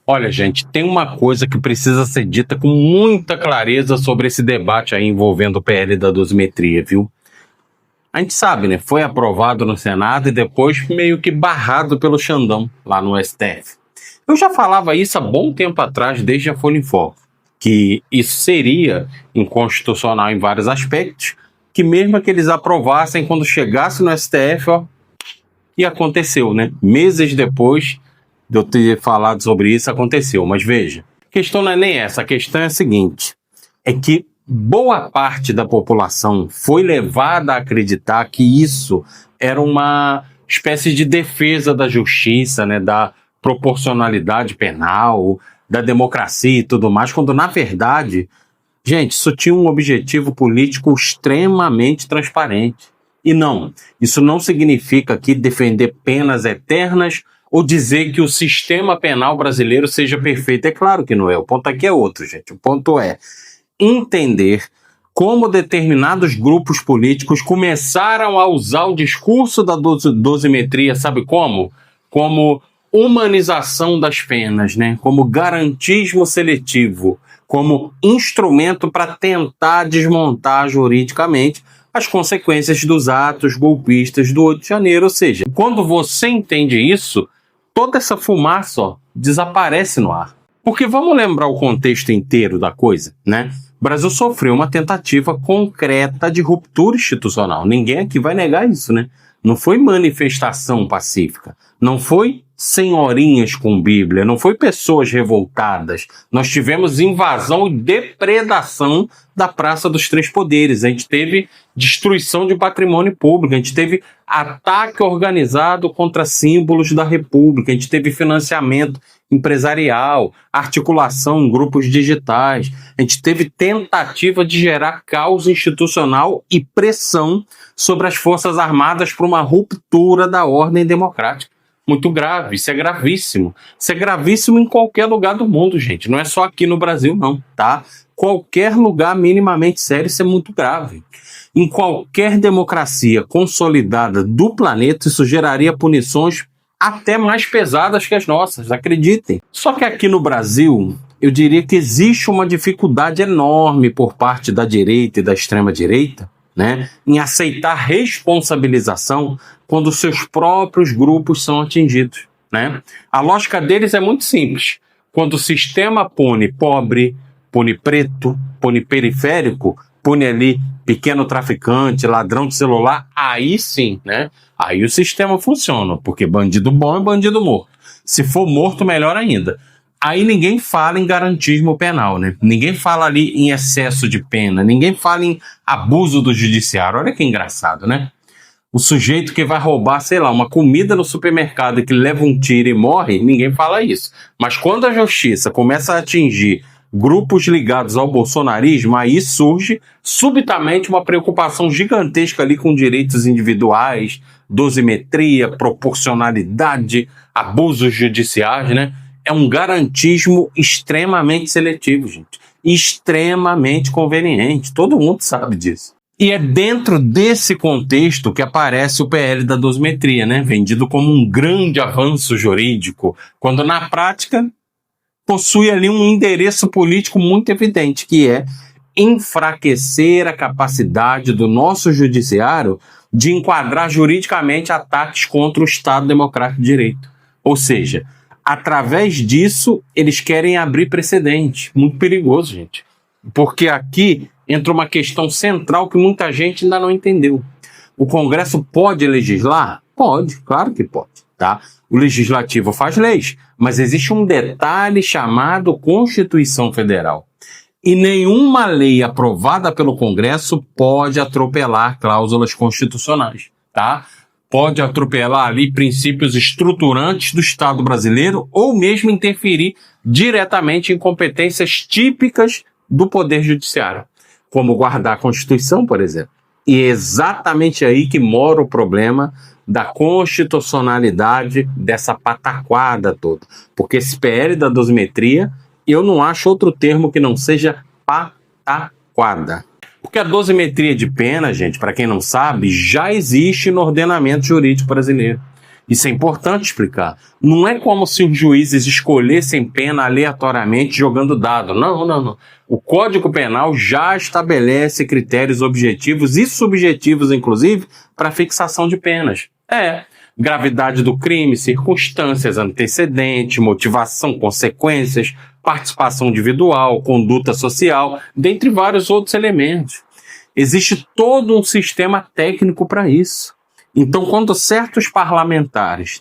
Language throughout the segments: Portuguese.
Olha, gente, tem uma coisa que precisa ser dita com muita clareza sobre esse debate aí envolvendo o PL da dosimetria, viu? A gente sabe, né? Foi aprovado no Senado e depois meio que barrado pelo Xandão lá no STF. Eu já falava isso há bom tempo atrás, desde a Folha em Foco, que isso seria inconstitucional em vários aspectos, que mesmo que eles aprovassem quando chegasse no STF, ó, e aconteceu, né? Meses depois de eu ter falado sobre isso, aconteceu. Mas veja, a questão não é nem essa, a questão é a seguinte, é que boa parte da população foi levada a acreditar que isso era uma espécie de defesa da justiça, né, da proporcionalidade penal, da democracia e tudo mais, quando na verdade, gente, isso tinha um objetivo político extremamente transparente. E não, isso não significa aqui defender penas eternas ou dizer que o sistema penal brasileiro seja perfeito. É claro que não é, o ponto aqui é outro, gente. O ponto é entender como determinados grupos políticos começaram a usar o discurso da dosimetria, sabe como? Como humanização das penas, né? Como garantismo seletivo, como instrumento para tentar desmontar juridicamente as consequências dos atos golpistas do 8 de janeiro. Ou seja, quando você entende isso, toda essa fumaça, ó, desaparece no ar. Porque vamos lembrar o contexto inteiro da coisa, né? O Brasil sofreu uma tentativa concreta de ruptura institucional. Ninguém aqui vai negar isso, né? Não foi manifestação pacífica, não foi senhorinhas com Bíblia, não foi pessoas revoltadas. Nós tivemos invasão e depredação da Praça dos Três Poderes. A gente teve destruição de patrimônio público, a gente teve ataque organizado contra símbolos da República, a gente teve financiamento empresarial, articulação em grupos digitais, a gente teve tentativa de gerar caos institucional e pressão sobre as Forças Armadas para uma ruptura da ordem democrática. Muito grave, isso é gravíssimo. Isso é gravíssimo em qualquer lugar do mundo, gente. Não é só aqui no Brasil, não, tá? Qualquer lugar minimamente sério, isso é muito grave. Em qualquer democracia consolidada do planeta, isso geraria punições até mais pesadas que as nossas, acreditem. Só que aqui no Brasil, eu diria que existe uma dificuldade enorme por parte da direita e da extrema-direita, né, em aceitar responsabilização quando seus próprios grupos são atingidos, né? A lógica deles é muito simples. Quando o sistema pune pobre, pune preto, pune periférico, pune ali pequeno traficante, ladrão de celular, aí sim, né? Aí o sistema funciona, porque bandido bom é bandido morto. Se for morto, melhor ainda. Aí ninguém fala em garantismo penal, né? Ninguém fala ali em excesso de pena, ninguém fala em abuso do judiciário. Olha que engraçado, né? O sujeito que vai roubar, sei lá, uma comida no supermercado e que leva um tiro e morre, ninguém fala isso. Mas quando a justiça começa a atingir grupos ligados ao bolsonarismo, aí surge subitamente uma preocupação gigantesca ali com direitos individuais, dosimetria, proporcionalidade, abusos judiciais, né? É um garantismo extremamente seletivo, gente. Extremamente conveniente. Todo mundo sabe disso. E é dentro desse contexto que aparece o PL da dosimetria, né? Vendido como um grande avanço jurídico, quando na prática possui ali um endereço político muito evidente, que é enfraquecer a capacidade do nosso judiciário de enquadrar juridicamente ataques contra o Estado Democrático de Direito. Ou seja, através disso, eles querem abrir precedente. Muito perigoso, gente. Porque aqui entra uma questão central que muita gente ainda não entendeu. O Congresso pode legislar? Pode, claro que pode, tá? O Legislativo faz leis, mas existe um detalhe chamado Constituição Federal. E nenhuma lei aprovada pelo Congresso pode atropelar cláusulas constitucionais, tá? Pode atropelar ali princípios estruturantes do Estado brasileiro ou mesmo interferir diretamente em competências típicas do Poder Judiciário, como guardar a Constituição, por exemplo. E é exatamente aí que mora o problema da constitucionalidade dessa pataquada toda. Porque esse PL da dosimetria, eu não acho outro termo que não seja pataquada. Porque a dosimetria de pena, gente, para quem não sabe, já existe no ordenamento jurídico brasileiro. Isso é importante explicar. Não é como se os juízes escolhessem pena aleatoriamente jogando dado. Não, não, não. O Código Penal já estabelece critérios objetivos e subjetivos, inclusive, para fixação de penas. Gravidade do crime, circunstâncias, antecedentes, motivação, consequências, participação individual, conduta social, dentre vários outros elementos. Existe todo um sistema técnico para isso. Então, quando certos parlamentares,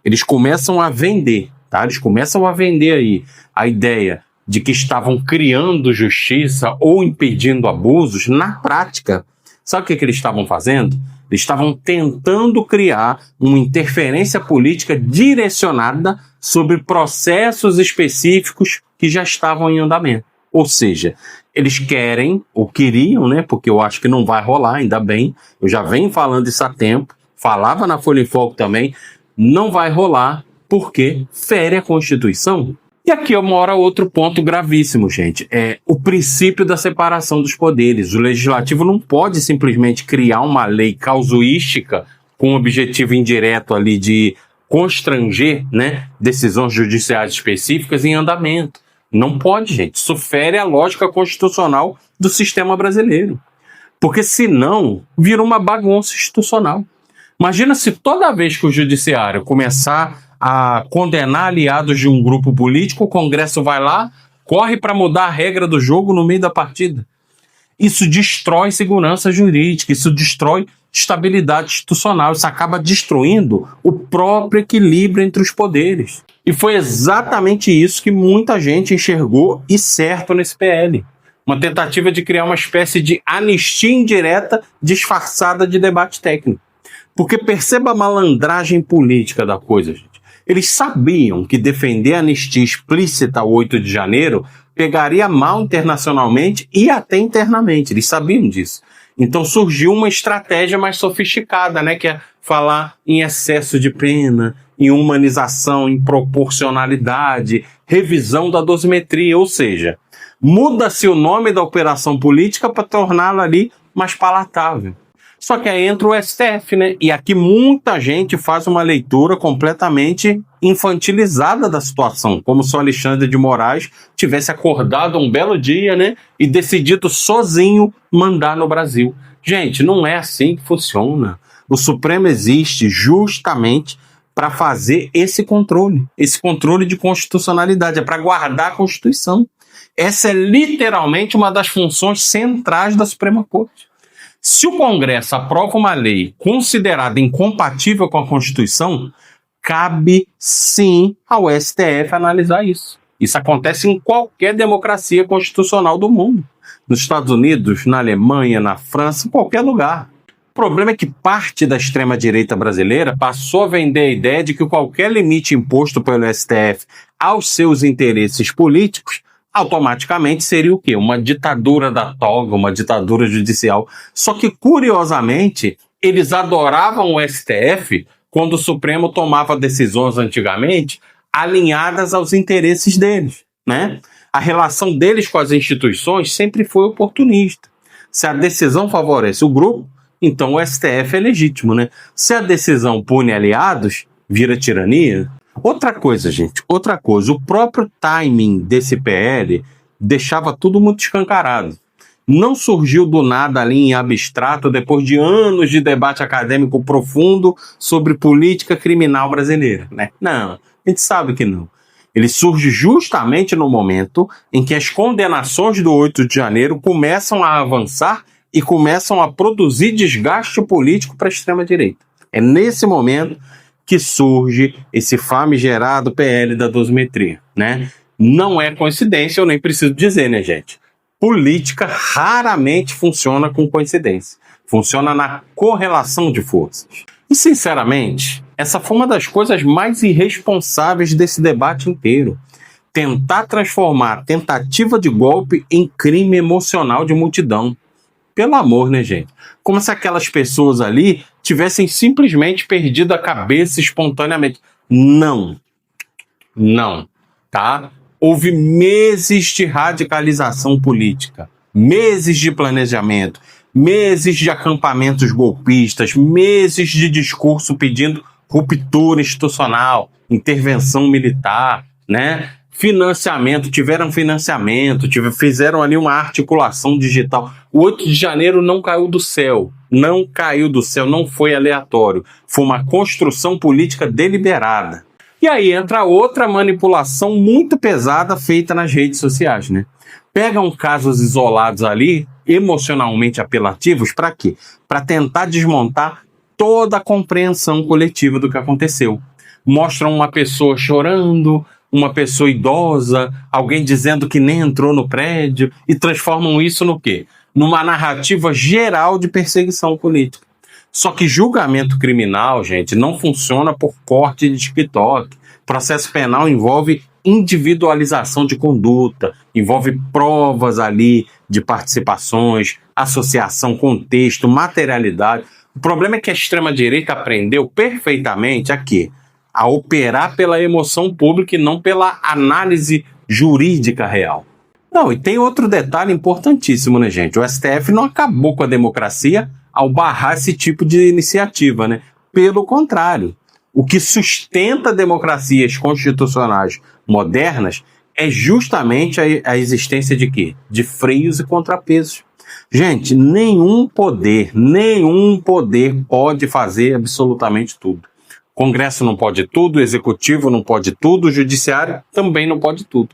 eles começam a vender, eles começam a vender aí a ideia de que estavam criando justiça ou impedindo abusos, na prática, sabe o que eles estavam fazendo? Eles estavam tentando criar uma interferência política direcionada sobre processos específicos que já estavam em andamento. Ou seja, eles querem, ou queriam, porque eu acho que não vai rolar, ainda bem, eu já venho falando isso há tempo, falava na Folha em Foco também, não vai rolar porque fere a Constituição. E aqui mora outro ponto gravíssimo, gente, é o princípio da separação dos poderes. O Legislativo não pode simplesmente criar uma lei causuística com o objetivo indireto ali de constranger, decisões judiciais específicas em andamento. Não pode, gente. Isso fere a lógica constitucional do sistema brasileiro. Porque senão vira uma bagunça institucional. Imagina se toda vez que o judiciário começar a condenar aliados de um grupo político, o Congresso vai lá, corre para mudar a regra do jogo no meio da partida. Isso destrói segurança jurídica, isso destrói estabilidade institucional, isso acaba destruindo o próprio equilíbrio entre os poderes. E foi exatamente isso que muita gente enxergou e certo nesse PL. Uma tentativa de criar uma espécie de anistia indireta disfarçada de debate técnico. Porque perceba a malandragem política da coisa, gente. Eles sabiam que defender a anistia explícita ao 8 de janeiro pegaria mal internacionalmente e até internamente. Eles sabiam disso. Então surgiu uma estratégia mais sofisticada, que é falar em excesso de pena, em humanização, em proporcionalidade, revisão da dosimetria, ou seja, muda-se o nome da operação política para torná-la ali mais palatável. Só que aí entra o STF, E aqui muita gente faz uma leitura completamente infantilizada da situação, como se o Alexandre de Moraes tivesse acordado um belo dia, e decidido sozinho mandar no Brasil. Gente, não é assim que funciona. O Supremo existe justamente para fazer esse controle de constitucionalidade, é para guardar a Constituição. Essa é literalmente uma das funções centrais da Suprema Corte. Se o Congresso aprova uma lei considerada incompatível com a Constituição, cabe sim ao STF analisar isso. Isso acontece em qualquer democracia constitucional do mundo. Nos Estados Unidos, na Alemanha, na França, em qualquer lugar. O problema é que parte da extrema-direita brasileira passou a vender a ideia de que qualquer limite imposto pelo STF aos seus interesses políticos automaticamente seria o quê? Uma ditadura da toga, uma ditadura judicial. Só que, curiosamente, eles adoravam o STF quando o Supremo tomava decisões antigamente alinhadas aos interesses deles, A relação deles com as instituições sempre foi oportunista. Se a decisão favorece o grupo, então o STF é legítimo, Se a decisão pune aliados, vira tirania. Outra coisa, gente, o próprio timing desse PL deixava tudo muito escancarado. Não surgiu do nada ali em abstrato depois de anos de debate acadêmico profundo sobre política criminal brasileira, Não, a gente sabe que não. Ele surge justamente no momento em que as condenações do 8 de janeiro começam a avançar e começam a produzir desgaste político para a extrema-direita. É nesse momento que surge esse famigerado PL da dosimetria, Não é coincidência, eu nem preciso dizer, gente? Política raramente funciona com coincidência. Funciona na correlação de forças. E, sinceramente, essa foi uma das coisas mais irresponsáveis desse debate inteiro. Tentar transformar a tentativa de golpe em crime emocional de multidão. Pelo amor, gente? Como se aquelas pessoas ali tivessem simplesmente perdido a cabeça espontaneamente. Não, Houve meses de radicalização política, meses de planejamento, meses de acampamentos golpistas, meses de discurso pedindo ruptura institucional, intervenção militar, né? Financiamento, tiveram financiamento, fizeram ali uma articulação digital. O 8 de janeiro não caiu do céu, não foi aleatório, foi uma construção política deliberada. E aí entra outra manipulação muito pesada feita nas redes sociais, né? Pegam casos isolados ali, emocionalmente apelativos, para quê? Para tentar desmontar toda a compreensão coletiva do que aconteceu. Mostram uma pessoa chorando, uma pessoa idosa, alguém dizendo que nem entrou no prédio, e transformam isso no quê? Numa narrativa geral de perseguição política. Só que julgamento criminal, gente, não funciona por corte de TikTok. Processo penal envolve individualização de conduta, envolve provas ali de participações, associação, contexto, materialidade. O problema é que a extrema-direita aprendeu perfeitamente a operar pela emoção pública e não pela análise jurídica real. Não, e tem outro detalhe importantíssimo, né, gente? O STF não acabou com a democracia ao barrar esse tipo de iniciativa, né? Pelo contrário, o que sustenta democracias constitucionais modernas é justamente a existência de quê? De freios e contrapesos. Gente, nenhum poder pode fazer absolutamente tudo. O Congresso não pode tudo, o Executivo não pode tudo, o Judiciário também não pode tudo.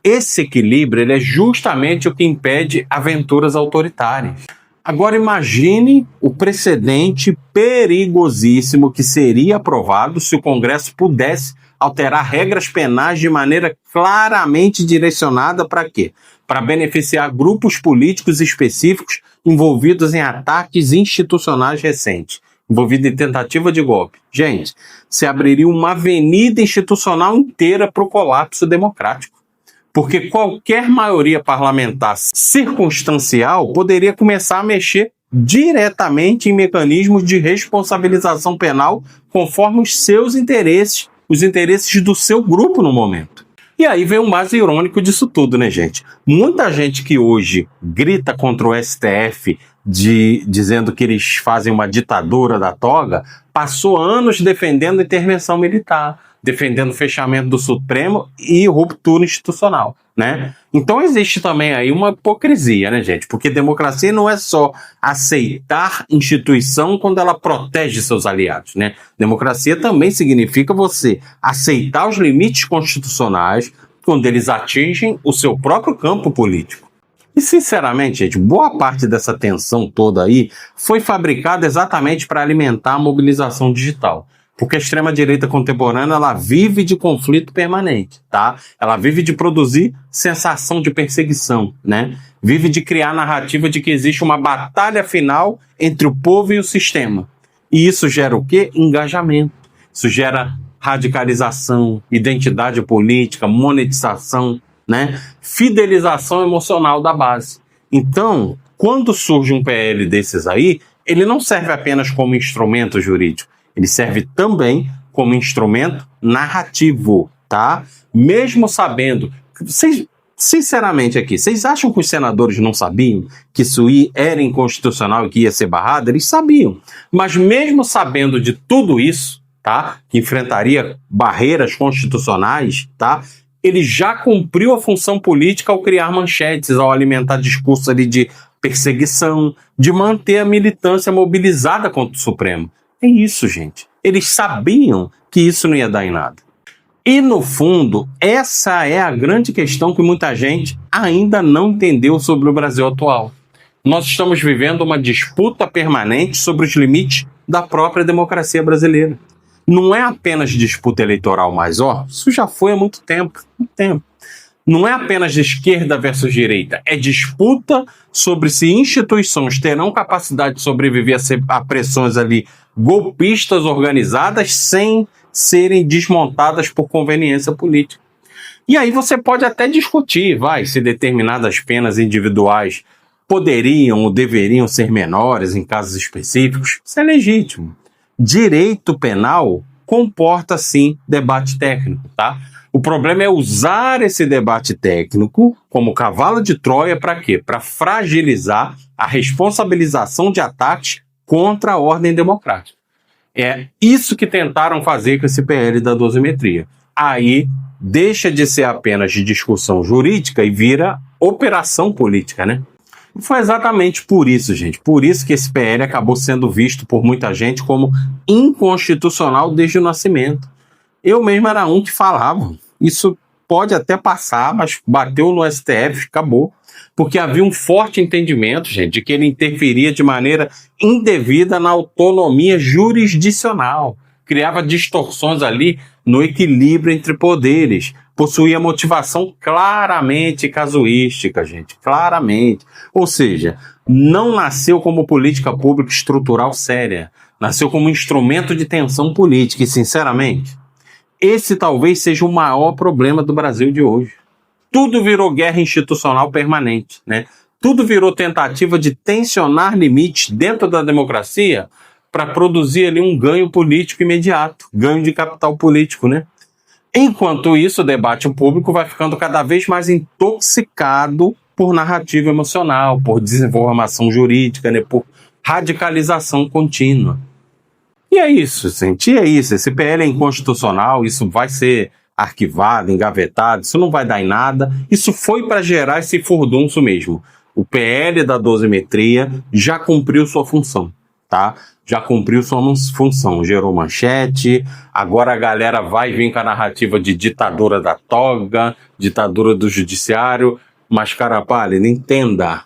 Esse equilíbrio ele é justamente o que impede aventuras autoritárias. Agora imagine o precedente perigosíssimo que seria aprovado se o Congresso pudesse alterar regras penais de maneira claramente direcionada para quê? Para beneficiar grupos políticos específicos envolvidos em ataques institucionais recentes, envolvido em tentativa de golpe. Gente, se abriria uma avenida institucional inteira para o colapso democrático. Porque qualquer maioria parlamentar circunstancial poderia começar a mexer diretamente em mecanismos de responsabilização penal conforme os seus interesses, os interesses do seu grupo no momento. E aí vem o mais irônico disso tudo, né, gente? Muita gente que hoje grita contra o STF dizendo que eles fazem uma ditadura da toga, passou anos defendendo a intervenção militar, defendendo o fechamento do Supremo e ruptura institucional, né? Então existe também aí uma hipocrisia, né, gente? Porque democracia não é só aceitar instituição quando ela protege seus aliados, né? Democracia também significa você aceitar os limites constitucionais quando eles atingem o seu próprio campo político. E, sinceramente, gente, boa parte dessa tensão toda aí foi fabricada exatamente para alimentar a mobilização digital. Porque a extrema-direita contemporânea, ela vive de conflito permanente, tá? Ela vive de produzir sensação de perseguição, né? Vive de criar a narrativa de que existe uma batalha final entre o povo e o sistema. E isso gera o quê? Engajamento. Isso gera radicalização, identidade política, monetização, né? Fidelização emocional da base. Então, quando surge um PL desses aí, ele não serve apenas como instrumento jurídico, ele serve também como instrumento narrativo, tá? Mesmo sabendo... Sinceramente aqui, vocês acham que os senadores não sabiam que isso era inconstitucional e que ia ser barrado? Eles sabiam. Mas mesmo sabendo de tudo isso, tá? Que enfrentaria barreiras constitucionais, tá? Ele já cumpriu a função política ao criar manchetes, ao alimentar discursos ali de perseguição, de manter a militância mobilizada contra o Supremo. É isso, gente. Eles sabiam que isso não ia dar em nada. E, no fundo, essa é a grande questão que muita gente ainda não entendeu sobre o Brasil atual. Nós estamos vivendo uma disputa permanente sobre os limites da própria democracia brasileira. Não é apenas disputa eleitoral, mas, isso já foi há muito tempo. Não é apenas de esquerda versus direita, é disputa sobre se instituições terão capacidade de sobreviver a pressões ali golpistas organizadas sem serem desmontadas por conveniência política. E aí você pode até discutir, se determinadas penas individuais poderiam ou deveriam ser menores em casos específicos. Isso é legítimo. Direito penal comporta, sim, debate técnico, tá? O problema é usar esse debate técnico como cavalo de Troia para quê? Para fragilizar a responsabilização de ataques contra a ordem democrática. É isso que tentaram fazer com esse PL da dosimetria. Aí deixa de ser apenas de discussão jurídica e vira operação política, né? E foi exatamente por isso, gente. Por isso que esse PL acabou sendo visto por muita gente como inconstitucional desde o nascimento. Eu mesmo era um que falava. Isso pode até passar, mas bateu no STF, acabou. Porque havia um forte entendimento, gente, de que ele interferia de maneira indevida na autonomia jurisdicional. Criava distorções ali no equilíbrio entre poderes. Possuía motivação claramente casuística, gente, claramente. Ou seja, não nasceu como política pública estrutural séria. Nasceu como instrumento de tensão política e, sinceramente, esse talvez seja o maior problema do Brasil de hoje. Tudo virou guerra institucional permanente, né? Tudo virou tentativa de tensionar limites dentro da democracia para produzir ali um ganho político imediato, ganho de capital político, né? Enquanto isso, o debate público vai ficando cada vez mais intoxicado por narrativa emocional, por desinformação jurídica, né? Por radicalização contínua. E é isso, gente, é isso. Esse PL é inconstitucional, isso vai ser arquivado, engavetado, isso não vai dar em nada. Isso foi para gerar esse furdunço mesmo. O PL da dosimetria já cumpriu sua função, tá? Já cumpriu sua função, gerou manchete, agora a galera vai vir com a narrativa de ditadura da toga, ditadura do judiciário, mas, cara pálida, entenda.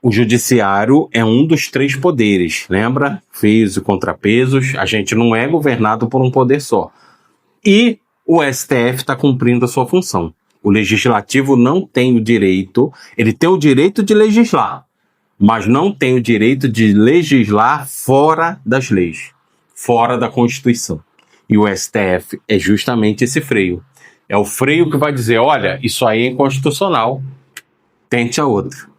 O judiciário é um dos 3 poderes, lembra? Feios e contrapesos, a gente não é governado por um poder só. E o STF está cumprindo a sua função. O legislativo não tem o direito, ele tem o direito de legislar, mas não tem o direito de legislar fora das leis, fora da Constituição. E o STF é justamente esse freio. É o freio que vai dizer, olha, isso aí é inconstitucional, tente a outra.